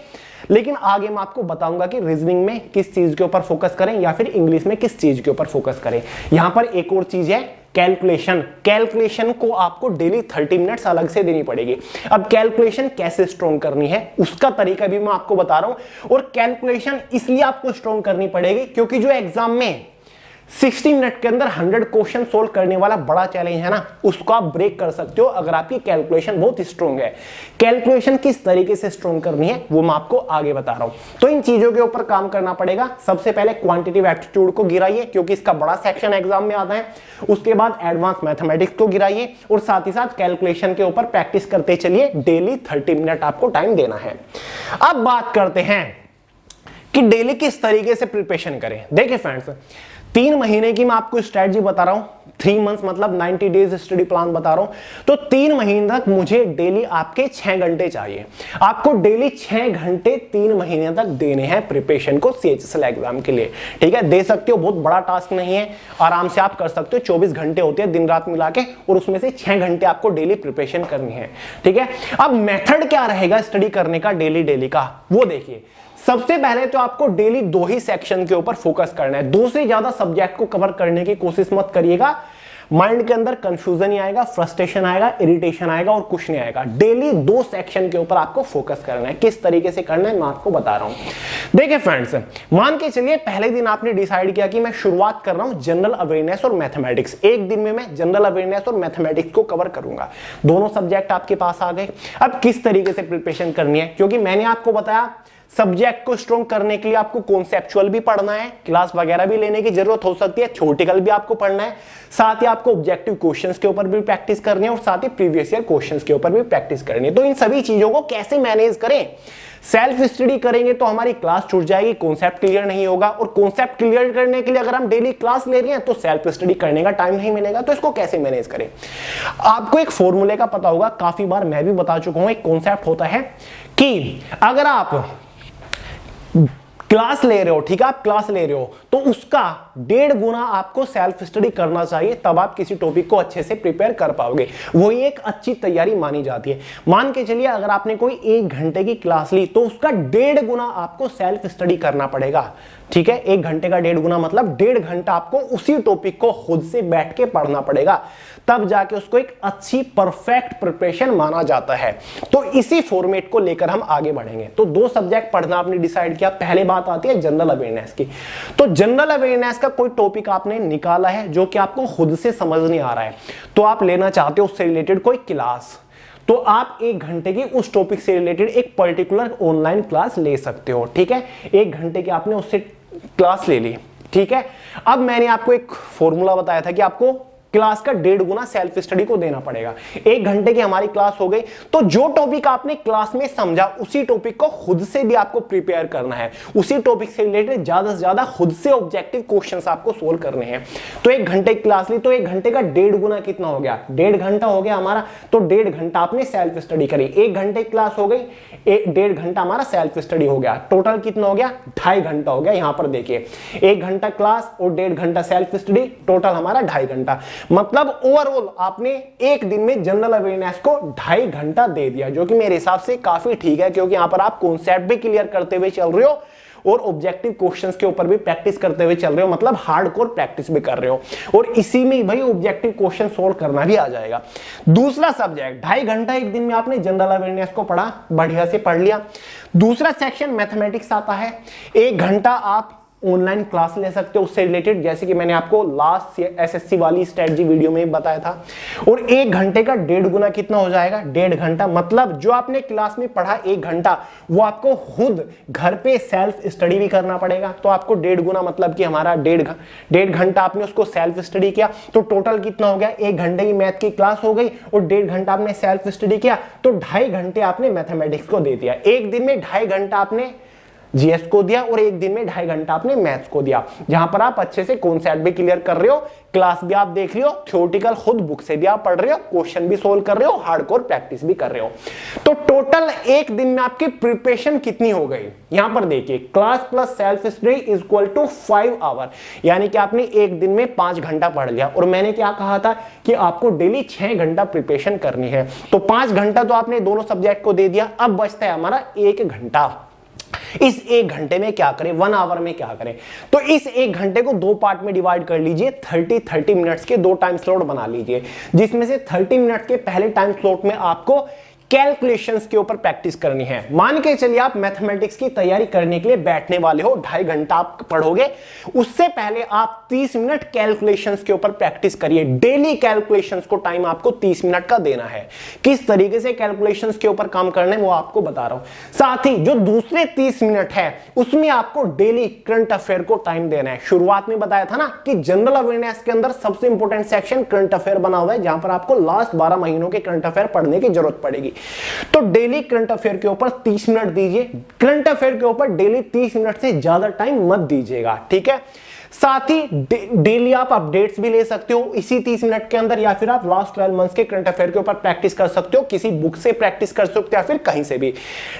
लेकिन आगे मैं आपको बताऊंगा कि रीजनिंग में किस चीज के ऊपर फोकस करें या फिर इंग्लिश में किस चीज के ऊपर फोकस करें। यहां पर एक और चीज है, कैलकुलेशन। कैलकुलेशन को आपको डेली 30 मिनट्स अलग से देनी पड़ेगी। अब कैलकुलेशन कैसे स्ट्रॉन्ग करनी है उसका तरीका भी मैं आपको बता रहा हूं। और कैलकुलेशन इसलिए आपको स्ट्रॉन्ग करनी पड़ेगी क्योंकि जो एग्जाम में 60 मिनट के अंदर 100 क्वेश्चन सोल्व करने वाला बड़ा चैलेंज है ना, उसको आप ब्रेक कर सकते हो अगर आपकी कैलकुलेशन बहुत स्ट्रॉन्ग है। कैलकुलेशन किस तरीके से स्ट्रॉन्ग करनी है वो मैं आपको आगे बता रहा हूं। तो इन चीजों के ऊपर काम करना पड़ेगा। सबसे पहले क्वांटिटेटिव एप्टीट्यूड को गिराइए क्योंकि इसका बड़ा सेक्शन एग्जाम में आता है। उसके बाद एडवांस मैथमेटिक्स को गिराइए और साथ ही साथ कैलकुलेशन के ऊपर प्रैक्टिस करते चलिए। डेली 30 मिनट आपको टाइम देना है। अब बात करते हैं कि डेली किस तरीके से प्रिपरेशन करें। देखिए फ्रेंड्स, 3 महीने की मैं आपको स्ट्रेटजी बता रहा हूं, 3 मंथ्स मतलब 90 डेज स्टडी प्लान बता रहा हूं। तो 3 महीने तक मुझे डेली आपके 6 घंटे चाहिए। आपको डेली 6 घंटे 3 महीने तक देने हैं प्रिपरेशन को CHSL एग्जाम के लिए। ठीक है, दे सकते हो, बहुत बड़ा टास्क नहीं है, आराम से आप कर सकते हो। 24 घंटे होते हैं दिन रात मिला के, और उसमें से 6 घंटे आपको डेली प्रिपरेशन करनी है। ठीक है, अब मेथड क्या रहेगा स्टडी करने का डेली का, वो देखिए। सबसे पहले तो आपको डेली 2 ही सेक्शन के ऊपर फोकस करना है। 2 से ज्यादा सब्जेक्ट को कवर करने की कोशिश मत करिएगा। माइंड के अंदर कंफ्यूजन ही आएगा, फ्रस्ट्रेशन आएगा, इरिटेशन आएगा और कुछ नहीं आएगा। डेली 2 सेक्शन के ऊपर आपको फोकस करना है। किस तरीके से करना है मैं आपको बता रहा हूं। देखिए फ्रेंड्स, मान के चलिए पहले दिन आपने डिसाइड किया कि मैं शुरुआत कर रहा हूं जनरल अवेयरनेस और मैथमेटिक्स। एक दिन में मैं जनरल अवेयरनेस और मैथमेटिक्स को कवर करूंगा। दोनों सब्जेक्ट आपके पास आ गए। अब किस तरीके से प्रिपरेशन करनी है, क्योंकि मैंने आपको बताया सब्जेक्ट को स्ट्रॉन्ग करने के लिए आपको कॉन्सेप्चुअल भी पढ़ना है, क्लास वगैरह भी लेने की जरूरत हो सकती है, थ्योरेटिकल भी आपको पढ़ना है, साथ ही आपको ऑब्जेक्टिव क्वेश्चंस के ऊपर भी प्रैक्टिस करनी है और साथ ही प्रीवियस ईयर क्वेश्चंस के ऊपर भी प्रैक्टिस करनी है। तो इन सभी चीजों को कैसे मैनेज करें? सेल्फ स्टडी करेंगे तो हमारी क्लास छूट जाएगी, कॉन्सेप्ट क्लियर नहीं होगा, और कॉन्सेप्ट क्लियर करने के लिए अगर हम डेली क्लास ले रहे हैं तो सेल्फ स्टडी करने का टाइम नहीं मिलेगा। तो इसको कैसे मैनेज करें? आपको एक फॉर्मूले का पता होगा, काफी बार मैं भी बता चुका हूं। एक कॉन्सेप्ट होता है कि अगर आप क्लास ले रहे हो, ठीक है, आप क्लास ले रहे हो तो उसका 1.5 गुना आपको सेल्फ स्टडी करना चाहिए, तब आप किसी टॉपिक को अच्छे से प्रिपेयर कर पाओगे। वही एक अच्छी तैयारी मानी जाती है। मान के चलिए अगर आपने कोई 1 घंटे की क्लास ली तो उसका 1.5 गुना आपको सेल्फ स्टडी करना पड़ेगा। ठीक है, 1 घंटे का 1.5 गुना मतलब 1.5 घंटा आपको उसी टॉपिक को खुद से बैठ के पढ़ना पड़ेगा, तब जाके उसको एक अच्छी परफेक्ट प्रिपरेशन माना जाता है। तो इसी फॉर्मेट को लेकर हम आगे बढ़ेंगे। तो 2 सब्जेक्ट पढ़ना आपने डिसाइड किया। पहले बात आती है जनरल अवेयरनेस की। तो जनरल अवेयरनेस का कोई टॉपिक आपने निकाला है जो कि आपको खुद से समझ नहीं आ रहा है, तो आप लेना चाहते हो उससे रिलेटेड कोई क्लास, तो आप 1 घंटे की उस टॉपिक से रिलेटेड एक पर्टिकुलर ऑनलाइन क्लास ले सकते हो। ठीक है, 1 घंटे की आपने उससे क्लास ले ली। ठीक है, अब मैंने आपको एक फॉर्मूला बताया था कि आपको क्लास का 1.5 गुना सेल्फ स्टडी को देना पड़ेगा। 1 घंटे की हमारी क्लास हो गई, तो जो टॉपिक आपने क्लास में समझा उसी टॉपिक को खुद से भी आपको प्रिपेयर करना है। उसी टॉपिक से रिलेटेड ज्यादा से ज्यादा खुद से ऑब्जेक्टिव क्वेश्चंस आपको सोल्व करने हैं। तो 1 घंटे की क्लास ली, तो 1 घंटे का 1.5 गुना कितना हो गया? 1.5 घंटा हो गया हमारा। तो 1.5 घंटा आपने सेल्फ स्टडी करी। 1 घंटे की क्लास हो गई, 1.5 घंटा हमारा सेल्फ स्टडी हो गया। टोटल कितना हो गया? 2.5 घंटा हो गया। यहां पर देखिए, 1 घंटा क्लास और 1.5 घंटा सेल्फ स्टडी, टोटल हमारा 2.5 घंटा। मतलब ओवरऑल आपने एक दिन में जनरल अवेयरनेस को 2.5 घंटा दे दिया, जो कि मेरे हिसाब से काफी ठीक है, क्योंकि यहां पर आप कॉन्सेप्ट भी क्लियर करते हुए चल रहे हो और ऑब्जेक्टिव क्वेश्चंस के ऊपर भी प्रैक्टिस करते हुए चल रहे हो, मतलब हार्डकोर प्रैक्टिस भी कर रहे हो, और इसी में भाई ऑब्जेक्टिव क्वेश्चन सोल्व करना भी आ जाएगा। दूसरा सब्जेक्ट 2.5 घंटा एक दिन में आपने जनरल अवेयरनेस को पढ़ा, बढ़िया से पढ़ लिया। दूसरा सेक्शन मैथमेटिक्स आता है। 1 घंटा आप ऑनलाइन क्लास ले सकते हो उससे रिलेटेड, जैसे कि मैंने आपको लास्ट एसएससी वाली स्ट्रेटजी वीडियो में बताया था। और 1 घंटे का 1.5 गुना कितना हो जाएगा? 1.5 घंटा। मतलब जो आपने क्लास में पढ़ा 1 घंटा, वो आपको खुद घर पे सेल्फ स्टडी भी करना पड़ेगा। तो आपको 1.5 गुना मतलब कि हमारा 1.5 घंटा आपने उसको सेल्फ स्टडी किया, तो टोटल कितना हो गया? 1 घंटे की मैथ की क्लास हो गई और 1.5 घंटा आपने सेल्फ स्टडी किया, तो 2.5 घंटे आपने मैथमेटिक्स को दे दिया। एक दिन में 2.5 घंटा आपने जीएस को दिया और एक दिन में 2.5 घंटा आपने मैथ्स को दिया, जहां पर आप अच्छे से कॉन्सेप्ट भी क्लियर कर रहे हो, क्लास भी आप देख रहे हो, थ्योरेटिकल खुद बुक से भी आप पढ़ रहे हो, क्वेश्चन भी सोल्व कर रहे हो, हार्डकोर प्रैक्टिस भी कर रहे हो। तो टोटल एक दिन में आपकी प्रिपरेशन कितनी हो गई? यहां पर देखिए, class plus self study is equal to 5 hour, यानी कि आपने एक दिन में 5 घंटा पढ़ लिया। और मैंने क्या कहा था कि आपको डेली 6 घंटा प्रिपरेशन करनी है। तो 5 घंटा तो आपने दोनों सब्जेक्ट को दे दिया, अब बचता है हमारा 1 घंटा। इस 1 घंटे में क्या करें? 1 आवर में क्या करें? तो इस 1 घंटे को 2 पार्ट में डिवाइड कर लीजिए। 30 मिनट्स के 2 टाइम स्लॉट बना लीजिए, जिसमें से 30 मिनट के पहले टाइम स्लॉट में आपको कैलकुलेशंस के ऊपर प्रैक्टिस करनी है। मान के चलिए आप मैथमेटिक्स की तैयारी करने के लिए बैठने वाले हो, 2.5 घंटा आप पढ़ोगे, उससे पहले आप 30 मिनट कैलकुलेशंस के ऊपर प्रैक्टिस करिए। डेली कैलकुलेशंस को टाइम आपको 30 मिनट का देना है। किस तरीके से कैलकुलेशंस के ऊपर काम करने वो आपको बता रहा हूं। साथ ही जो दूसरे 30 मिनट है उसमें आपको डेली करंट अफेयर को टाइम देना है। शुरुआत में बताया था ना कि जनरल अवेयरनेस के अंदर सबसे इंपॉर्टेंट सेक्शन करंट अफेयर बना हुआ है, जहां पर आपको लास्ट 12 महीनों के करंट अफेयर पढ़ने की जरूरत पड़ेगी। तो डेली करंट अफेयर के ऊपर 30 मिनट दीजिए। करंट अफेयर के ऊपर डेली 30 मिनट से ज्यादा टाइम मत दीजिएगा, ठीक है। साथ ही डेली आप अपडेट्स भी ले सकते हो इसी 30 मिनट के अंदर, या फिर आप लास्ट 12 मंथ्स के करंट अफेयर के ऊपर प्रैक्टिस कर सकते हो, किसी बुक से प्रैक्टिस कर सकते हो या फिर कहीं से भी।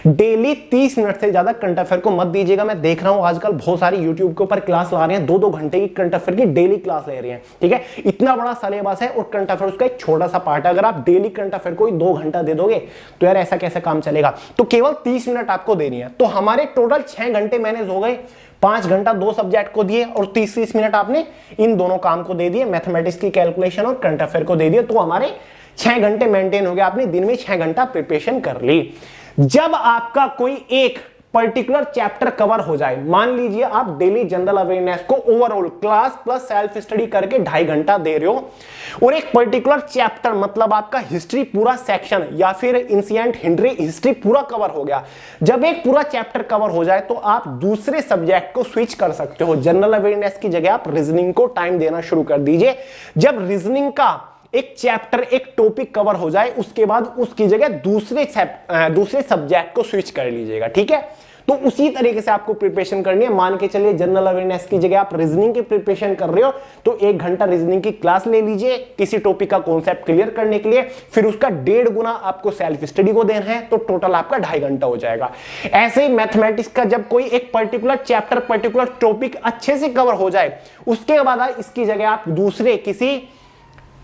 डेली 30 मिनट से ज्यादा करंट अफेयर को मत दीजिएगा। मैं देख रहा हूं आजकल बहुत सारी यूट्यूब के ऊपर क्लास ला रहे हैं, 2-2 घंटे की करंट अफेयर की डेली क्लास ले रहे हैं, ठीक है। इतना बड़ा सिलेबस है और करंट अफेयर उसका एक छोटा सा पार्ट है। अगर आप डेली करंट अफेयर को 2 घंटा दे दोगे तो यार ऐसा कैसे काम चलेगा। तो केवल 30 मिनट आपको देनी है। तो हमारे टोटल 6 घंटे मैनेज हो गए। 5 घंटा 2 सब्जेक्ट को दिए और 30-30 मिनट आपने इन दोनों काम को दे दिए, मैथमेटिक्स की कैलकुलेशन और करंट अफेयर को दे दिए। तो हमारे 6 घंटे मेंटेन हो गए, आपने दिन में 6 घंटा प्रिपरेशन कर ली। जब आपका कोई एक पर्टिकुलर चैप्टर कवर हो जाए, मान लीजिए आप डेली जनरल अवेयरनेस को overall class plus self study करके 2.5 घंटा दे रहे हो, और एक पर्टिकुलर चैप्टर मतलब आपका हिस्ट्री पूरा सेक्शन या फिर एंशिएंट हिस्ट्री पूरा कवर हो गया। जब एक पूरा चैप्टर कवर हो जाए तो आप दूसरे सब्जेक्ट को स्विच कर सकते हो। जनरल अवेयरनेस की जगह आप रीजनिंग को टाइम देना शुरू कर दीजिए। जब रीजनिंग का एक चैप्टर एक टॉपिक कवर हो जाए उसके बाद उसकी जगह दूसरे सब्जेक्ट को स्विच कर लीजिएगा, ठीक है। तो उसी तरीके से आपको प्रिपरेशन करनी है। मान के चलिए जनरल अवेयरनेस की जगह आप रीजनिंग की प्रिपरेशन कर रहे हो, तो 1 घंटा रीजनिंग की क्लास ले लीजिए किसी टॉपिक का कॉन्सेप्ट क्लियर करने के लिए, फिर उसका 1.5 गुना आपको सेल्फ स्टडी को देना है, तो टोटल आपका 2.5 घंटा हो जाएगा। ऐसे ही मैथमेटिक्स का जब कोई एक पर्टिकुलर चैप्टर पर्टिकुलर टॉपिक अच्छे से कवर हो जाए, उसके बाद इसकी जगह आप दूसरे किसी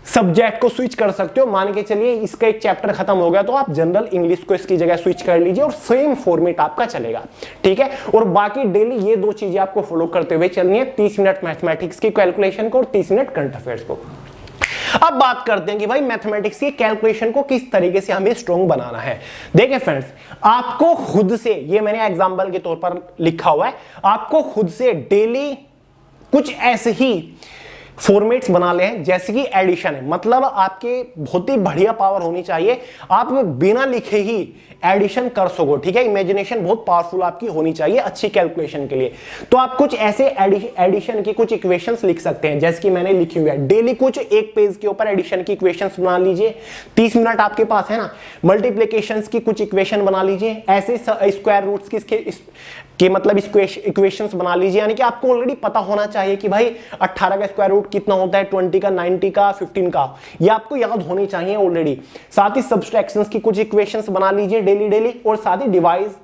सब्जेक्ट को स्विच कर सकते हो। मान के चलिए इसका एक चैप्टर खत्म हो गया तो आप जनरल इंग्लिश को इसकी जगह स्विच कर लीजिए और सेम फॉर्मेट आपका चलेगा, ठीक है। और बाकी डेली ये 2 चीजें आपको फॉलो करते हुए चलनी है, 30 मिनट मैथमेटिक्स की कैलकुलेशन को और 30 मिनट करंट अफेयर्स को। अब बात करते हैं कि भाई मैथमेटिक्स की कैलकुलेशन को किस तरीके से हमें स्ट्रॉन्ग बनाना है। देखिए फ्रेंड्स, आपको खुद से, ये मैंने एग्जांपल के तौर पर लिखा हुआ है, आपको खुद से डेली कुछ ऐसे ही फॉर्मेट्स बना ले हैं, जैसे कि एडिशन है, मतलब आपके बहुत ही बढ़िया पावर होनी चाहिए, आप बिना लिखे ही एडिशन कर सको, ठीक है। इमेजिनेशन बहुत पावरफुल आपकी होनी चाहिए अच्छी कैलकुलेशन के लिए। तो आप कुछ ऐसे एडिशन की कुछ इक्वेशंस लिख सकते हैं, जैसे कि मैंने लिखी हुई है। डेली कुछ एक पेज के ऊपर एडिशन की इक्वेशंस बना लीजिए, 30 मिनट आपके पास है ना। मल्टीप्लिकेशंस की कुछ इक्वेशन बना लीजिए, ऐसे स्क्वायर रूट्स की मतलब इक्वेशंस बना लीजिए। यानी कि आपको ऑलरेडी पता होना चाहिए कि भाई 18 का स्क्वायर रूट कितना होता है, 20 का, 90 का, 15 का, ये आपको याद होनी चाहिए ऑलरेडी। साथ ही सब्सट्रैक्शंस की कुछ इक्वेशंस बना लीजिए डेली, और साथ ही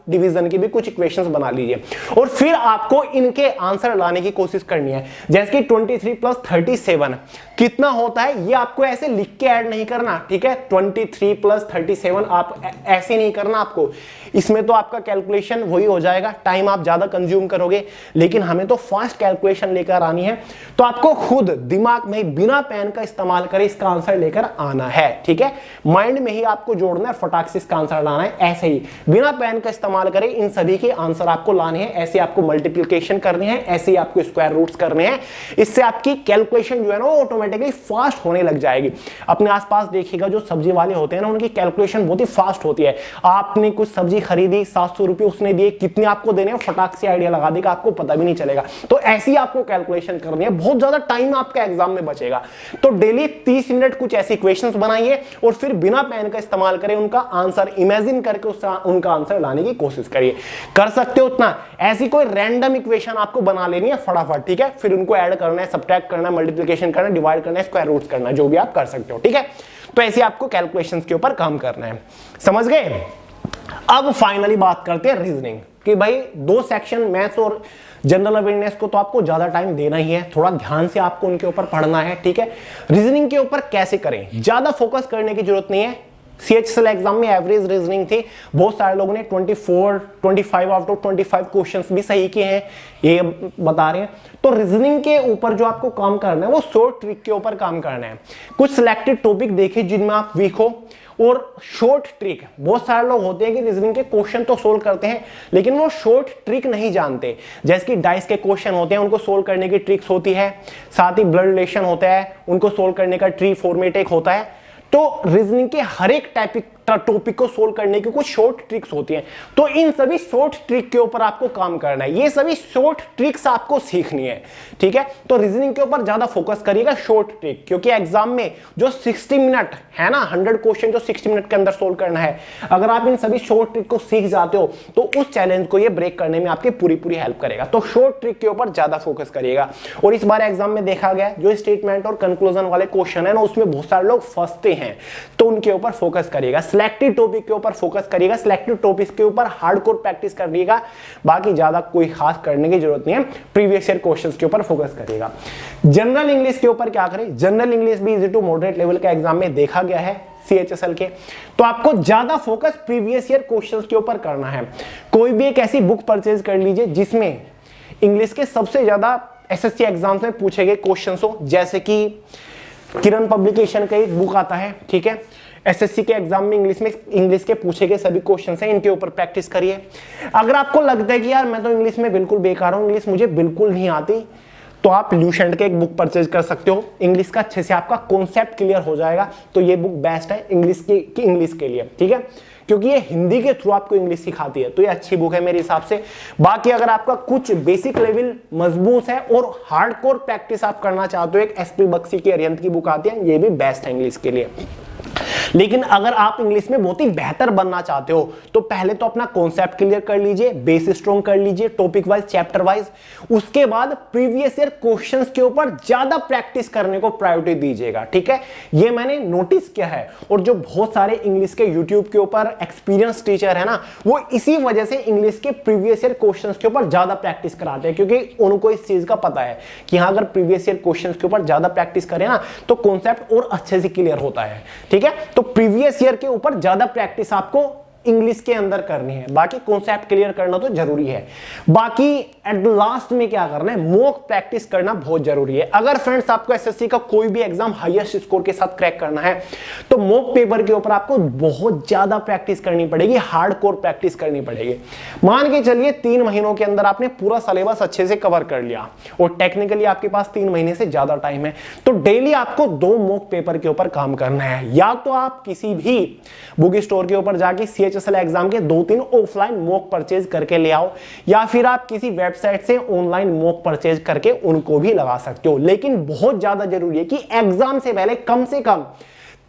डिवीजन की भी कुछ इक्वेशंस बना लीजिए। और फिर आपको इनके आंसर लाने की कोशिश करनी है, जैसे कि 23 + 37 कितना होता है, ये आपको ऐसे लिख के ऐड नहीं करना, ठीक है। 23 + 37 आप ऐसे नहीं करना आपको, इसमें तो आपका कैलकुलेशन वही हो जाएगा, टाइम आप ज्यादा कंज्यूम करोगे। लेकिन हमें तो फास्ट कैलकुलेशन लेकर आनी है, तो आपको खुद दिमाग में बिना पेन का इस्तेमाल करे इसका आंसर लेकर आना है, ठीक है। माइंड में ही आपको जोड़ना है, फटाक से इसका आंसर लाना है, ऐसे ही बिना पेन का इस्तेमाल करे इन सभी के आंसर आपको लाने हैं। ऐसे आपको मल्टीप्लिकेशन करनी है, ऐसे ही आपको स्क्वायर रूट्स करने हैं। इससे आपकी कैलकुलेशन जो है ना वो ऑटोमेटिकली फास्ट होने लग जाएगी। अपने आसपास देखिएगा जो सब्जी वाले होते हैं ना, उनकी कैलकुलेशन बहुत ही फास्ट होती है। आपने कुछ सब्जी खरीदी, 700 रुपए उसने दिए, कितने आपको देने हैं फटाक से आइडिया लगा देगा, आपको पता भी नहीं चलेगा। तो ऐसी आपको कैलकुलेशन करनी है, बहुत ज्यादा टाइम आपका एग्जाम में बचेगा। तो डेली 30 मिनट कुछ ऐसी इक्वेशंस बनाइए और फिर बिना पेन का इस्तेमाल करें उनका आंसर इमेजिन करके उनका आंसर लाने की कोशिश करिए। कर सकते हो उतना, ऐसी कोई रैंडम इक्वेशन आपको बना लेनी है फटाफट, ठीक है। फिर उनको ऐड करना है, सब्ट्रैक्ट करना है, मल्टीप्लिकेशन करना है, डिवाइड करना है, स्क्वायर रूट्स करना है, जो भी आप कर सकते हो, ठीक है। तो ऐसे आपको कैलकुलेशंस के ऊपर काम करना है, समझ गए। अब फाइनली बात करते हैं रीजनिंग कि भाई 2 सेक्शन मैथ्स और जनरल अवेयरनेस को तो आपको ज्यादा टाइम देना ही है, थोड़ा ध्यान से आपको उनके ऊपर पढ़ना है, ठीक है। रीजनिंग के ऊपर कैसे करें, ज्यादा फोकस करने की जरूरत नहीं है। CHSL एग्जाम में एवरेज रीजनिंग थी, बहुत सारे लोगों ने 25 आउट ऑफ 25 क्वेश्चंस भी सही किए हैं, ये बता रहे हैं। तो रीजनिंग के ऊपर जो आपको काम करना है वो शॉर्ट ट्रिक के ऊपर काम करना है। कुछ सिलेक्टेड टॉपिक देखिए जिनमें आप वीक हो, और शॉर्ट ट्रिक, बहुत सारे लोग होते हैं कि रीजनिंग के क्वेश्चन तो सोल्व करते हैं लेकिन वो शॉर्ट ट्रिक नहीं जानते। जैसे कि डाइस के क्वेश्चन होते हैं, उनको सोल्व करने की ट्रिक्स होती है, साथ ही ब्लड रिलेशन होता है, उनको सोल्व करने का ट्री फॉर्मेट एक होता है। तो रीजनिंग के हर एक टॉपिक को सोल्व करने की कुछ शॉर्ट ट्रिक्स होती हैं। तो इन सभी शॉर्ट ट्रिक के ऊपर आपको काम करना है, ये सभी शॉर्ट ट्रिक्स आपको सीखनी है, ठीक है। तो रीजनिंग के ऊपर ज्यादा फोकस करिएगा शॉर्ट ट्रिक, क्योंकि एग्जाम में जो 60 मिनट है ना, 100 क्वेश्चन जो 60 मिनट के अंदर सोल्व करना है, अगर आप इन सभी शॉर्ट ट्रिक को सीख जाते हो तो उस चैलेंज को ये ब्रेक करने में आपकी पूरी हेल्प करेगा। तो शॉर्ट ट्रिक के ऊपर ज्यादा फोकस करिएगा। और इस बार एग्जाम में देखा गया जो स्टेटमेंट और कंक्लूजन वाले क्वेश्चन है ना, उसमें बहुत सारे लोग फंसते हैं, तो उनके ऊपर फोकस करिएगा। सिलेक्टेड टॉपिक के ऊपर फोकस करिएगा, सिलेक्टेड टॉपिक्स के ऊपर हार्डकोर प्रैक्टिस करिएगा, बाकी ज्यादा कोई खास करने की जरूरत नहीं है। प्रीवियस ईयर क्वेश्चंस के ऊपर फोकस करिएगा। जनरल इंग्लिश के ऊपर क्या करें, जनरल इंग्लिश भी इजी टू मॉडरेट लेवल के एग्जाम में देखा गया है CHSL के, तो आपको ज्यादा फोकस प्रीवियस ईयर क्वेश्चंस के ऊपर करना है। कोई भी एक ऐसी बुक परचेज कर लीजिए जिसमें इंग्लिश के सबसे ज्यादा SSC एग्जाम्स में पूछे गए क्वेश्चंस हो, जैसे कि किरण पब्लिकेशन का एक बुक आता है, ठीक है। SSC के एग्जाम में इंग्लिश के पूछे गए सभी क्वेश्चंस हैं, इनके ऊपर प्रैक्टिस करिए। अगर आपको लगता है कि यार मैं तो इंग्लिश में बिल्कुल बेकार हूं, इंग्लिश मुझे बिल्कुल नहीं आती, तो आप ल्यूसेंट के एक बुक परचेज कर सकते हो। इंग्लिश का अच्छे से आपका कॉन्सेप्ट क्लियर हो जाएगा, तो ये बुक बेस्ट है इंग्लिश के लिए, ठीक है, क्योंकि ये हिंदी के थ्रू आपको इंग्लिश सिखाती है, तो ये अच्छी बुक है मेरे हिसाब से। बाकी अगर आपका कुछ बेसिक लेवल मजबूत है और हार्डकोर प्रैक्टिस आप करना चाहते हो, एक SP बख्शी की अरिहंत की बुक आती है, ये भी बेस्ट है इंग्लिश के लिए। लेकिन अगर आप इंग्लिश में बहुत ही बेहतर बनना चाहते हो तो पहले तो अपना कॉन्सेप्ट क्लियर कर लीजिए, बेस स्ट्रॉन्ग कर लीजिए, टॉपिक वाइज, चैप्टर वाइज। उसके बाद प्रीवियस ईयर क्वेश्चंस के ऊपर ज्यादा प्रैक्टिस करने को प्रायोरिटी दीजिएगा, ठीक है। ये मैंने नोटिस किया है, और जो बहुत सारे इंग्लिश के यूट्यूब के ऊपर एक्सपीरियंस टीचर है ना, वो इसी वजह से इंग्लिश के प्रीवियस ईयर क्वेश्चंस के ऊपर ज्यादा प्रैक्टिस कराते हैं, क्योंकि उनको इस चीज का पता है कि हाँ, अगर प्रीवियस ईयर क्वेश्चंस के ऊपर ज्यादा प्रैक्टिस करें ना तो कॉन्सेप्ट और अच्छे से क्लियर होता है, ठीक है। तो प्रीवियस ईयर के ऊपर ज्यादा प्रैक्टिस आपको इंग्लिश के अंदर करनी है, बाकी कॉन्सेप्ट क्लियर करना तो जरूरी है। बाकी एट लास्ट में क्या करना है, मॉक प्रैक्टिस करना बहुत जरूरी है। अगर फ्रेंड्स आपको एसएससी का कोई भी एग्जाम हाईएस्ट स्कोर के साथ क्रैक करना है तो मॉक पेपर के ऊपर आपको बहुत ज्यादा प्रैक्टिस करनी पड़ेगी, हार्डकोर प्रैक्टिस करनी पड़ेगी। मान के चलिए 3 महीनों के अंदर आपने पूरा सिलेबस अच्छे से कवर कर लिया और टेक्निकली आपके पास 3 महीने से ज्यादा टाइम है, तो डेली आपको 2 मॉक पेपर के ऊपर काम करना है। या तो आप किसी भी बुक स्टोर के ऊपर जाके सीएचएसएल एग्जाम के 2-3 ऑफलाइन मॉक परचेज करके ले आओ, या फिर आप किसी वेबसाइट से ऑनलाइन मॉक परचेज करके उनको भी लगा सकते हो। लेकिन बहुत ज्यादा जरूरी है कि एग्जाम से पहले कम से कम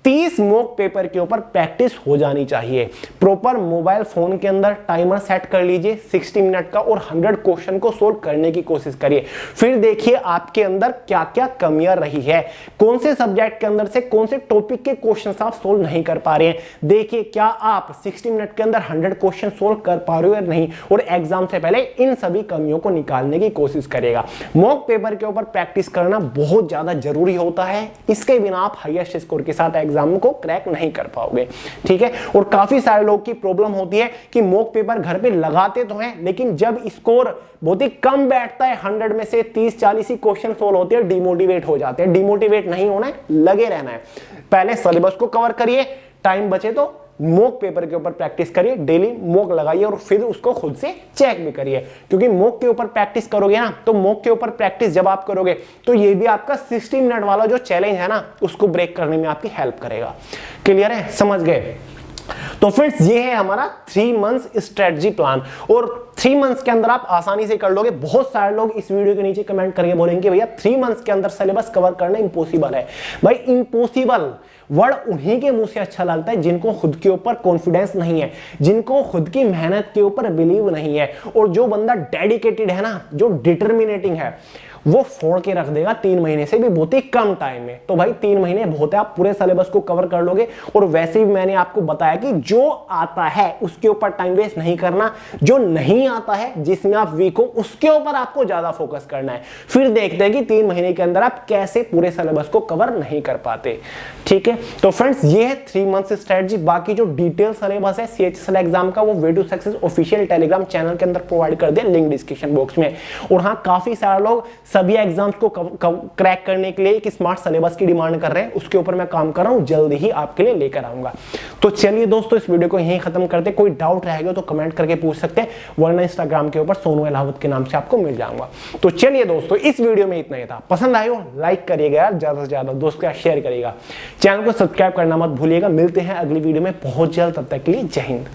30 मॉक पेपर के ऊपर प्रैक्टिस हो जानी चाहिए। प्रॉपर मोबाइल फोन के अंदर टाइमर सेट कर लीजिए 60 मिनट का और 100 क्वेश्चन को सोल्व करने की कोशिश करिए। फिर देखिए आपके अंदर क्या क्या कमियां रही है, कौन से सब्जेक्ट के अंदर से कौन से टॉपिक के क्वेश्चन आप सोल्व नहीं कर पा रहे हैं। देखिए क्या आप 60 मिनट के अंदर 100 क्वेश्चन सोल्व कर पा रहे हो या नहीं, और एग्जाम से पहले इन सभी कमियों को निकालने की कोशिश करेगा। मॉक पेपर के ऊपर प्रैक्टिस करना बहुत ज्यादा जरूरी होता है, इसके बिना आप हाईएस्ट स्कोर के साथ एग्जाम को क्रैक नहीं कर पाओगे, ठीक है। और काफी सारे लोग की प्रॉब्लम होती है कि मॉक पेपर घर पे लगाते तो हैं, लेकिन जब स्कोर बहुत ही कम बैठता है, 100 में से 30-40 ही क्वेश्चन सोल्व होते हैं, डिमोटिवेट हो जाते हैं। डिमोटिवेट नहीं होना है, लगे रहना है। पहले सिलेबस को कवर करिए, टाइम बचे तो मॉक पेपर के ऊपर प्रैक्टिस करिए, डेली मॉक लगाइए और फिर उसको खुद से चेक भी करिए। क्योंकि मॉक के ऊपर प्रैक्टिस करोगे ना, तो मॉक के ऊपर प्रैक्टिस जब आप करोगे तो ये भी आपका 60 मिनट वाला जो चैलेंज है ना, उसको ब्रेक करने में आपकी हेल्प करेगा। क्लियर है, समझ गए? तो फ्रेंड्स ये है हमारा 3 मंथ्स स्ट्रेटजी प्लान, और 3 मंथ्स के अंदर आप आसानी से कर लोगे। बहुत सारे लोग इस वीडियो के नीचे कमेंट करके बोलेंगे भैया 3 मंथ्स के अंदर सिलेबस कवर करना इम्पॉसिबल है। भाई इम्पॉसिबल वर्ड उन्हीं के मुंह से अच्छा लगता है जिनको खुद के ऊपर कॉन्फिडेंस नहीं है, जिनको खुद की मेहनत के ऊपर बिलीव नहीं है। और जो बंदा डेडिकेटेड है ना, जो डिटर्मिनेटिंग है, वो फोड़ के रख देगा 3 महीने से भी बहुत ही कम टाइम में। तो भाई 3 महीने बहुत है, आप पूरे सिलेबस को कवर कर लोगे। और वैसे भी मैंने आपको बताया कि जो आता है उसके ऊपर टाइम वेस्ट नहीं करना, जो नहीं आता है जिसमें आप वीक हो उसके ऊपर आपको ज्यादा फोकस करना है। फिर देखते हैं कि 3 महीने के अंदर आप कैसे पूरे सिलेबस को कवर नहीं कर पाते, ठीक है। तो फ्रेंड्स ये है 3 मंथ्स स्ट्रेटजी। बाकी जो डिटेल सिलेबस है सीएचएसएल एग्जाम का, वो way to success official Telegram channel के अंदर प्रोवाइड कर दिया, लिंक डिस्क्रिप्शन बॉक्स में। और हाँ, काफी सारे लोग सभी एग्जाम्स को क्रैक करने के लिए एक स्मार्ट सिलेबस की डिमांड कर रहे हैं, उसके ऊपर मैं काम कर रहा हूं, जल्द ही आपके लिए लेकर आऊंगा। तो चलिए दोस्तों, इस वीडियो को यहीं खत्म करते। कोई डाउट रहेगा तो कमेंट करके पूछ सकते हैं, वरना इंस्टाग्राम के ऊपर सोनू अलावत के नाम से आपको मिल जाऊंगा। तो चलिए दोस्तों, इस वीडियो में इतना ही था। पसंद आए हो लाइक करिएगा यार, ज्यादा से ज्यादा दोस्त के साथ शेयर करिएगा, चैनल को सब्सक्राइब करना मत भूलिएगा। मिलते हैं अगली वीडियो में बहुत जल्द, तब तक के लिए जय हिंद।